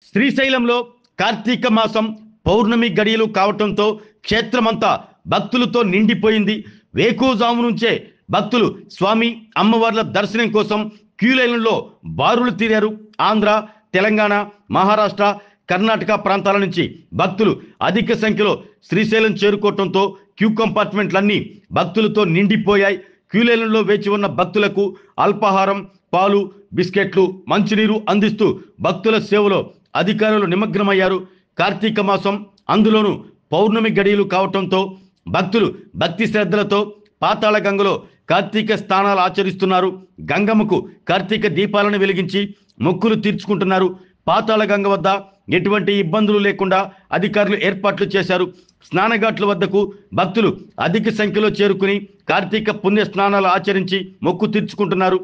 శ్రీశైలంలో కార్తీక మాసం పౌర్ణమి గడియలు కావటంతో క్షేత్రమంతా భక్తులతో నిండిపోయింది. వేకువజాము నుంచే భక్తులు స్వామి అమ్మవార్ల దర్శనం కోసం క్యూ లైన్లలో బారులు తీరారు. ఆంధ్ర, తెలంగాణ, మహారాష్ట్ర, కర్ణాటక ప్రాంతాల నుంచి భక్తులు అధిక సంఖ్యలో శ్రీశైలం చేరుకోవటంతో క్యూ కంపార్ట్మెంట్లన్నీ భక్తులతో నిండిపోయాయి. క్యూ లైన్లలో వేచి ఉన్న భక్తులకు అల్పాహారం, పాలు, బిస్కెట్లు, మంచినీరు అందిస్తూ భక్తుల సేవలో అధికారులు నిమగ్నమయ్యారు. కార్తీక మాసం, అందులోనూ పౌర్ణమి గడియలు కావటంతో భక్తులు భక్తి శ్రద్ధలతో పాతాళ గంగలో కార్తీక స్నానాలు ఆచరిస్తున్నారు. గంగమ్మకు కార్తీక దీపాలను వెలిగించి మొక్కులు తీర్చుకుంటున్నారు. పాతాళ గంగ వద్ద ఎటువంటి ఇబ్బందులు లేకుండా అధికారులు ఏర్పాట్లు చేశారు. స్నానఘాట్ల వద్దకు భక్తులు అధిక సంఖ్యలో చేరుకుని కార్తీక పుణ్య స్నానాలు ఆచరించి మొక్కు తీర్చుకుంటున్నారు.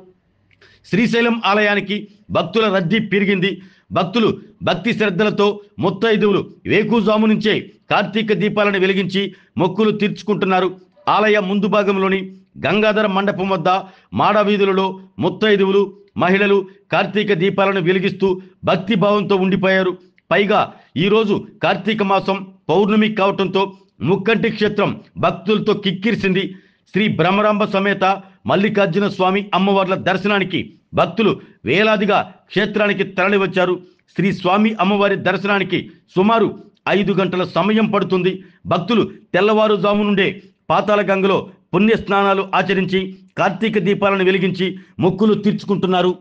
శ్రీశైలం ఆలయానికి భక్తుల రద్దీ పెరిగింది. భక్తులు భక్తి శ్రద్ధలతో ముత్తైదువులు వేకువజాము నుంచే కార్తీక దీపాలను వెలిగించి మొక్కులు తీర్చుకుంటున్నారు. ఆలయ ముందు భాగంలోని గంగాధర మండపం వద్ద మాడ వీధులలో ముత్తైదువులు, మహిళలు కార్తీక దీపాలను వెలిగిస్తూ భక్తి భావంతో ఉండిపోయారు. పైగా ఈరోజు కార్తీక మాసం పౌర్ణమి కావటంతో ముక్కంటి క్షేత్రం భక్తులతో కిక్కిరిసింది. శ్రీ బ్రహ్మరాంబ సమేత మల్లికార్జున స్వామి అమ్మవార్ల దర్శనానికి భక్తులు వేలాదిగా క్షేత్రానికి తరలివచ్చారు. శ్రీ స్వామి అమ్మవారి దర్శనానికి సుమారు 5 గంటల సమయం పడుతుంది. భక్తులు తెల్లవారుజాము నుండే పాతాళ గంగలో పుణ్య స్నానాలు ఆచరించి కార్తీక దీపాలను వెలిగించి మొక్కులు తీర్చుకుంటున్నారు.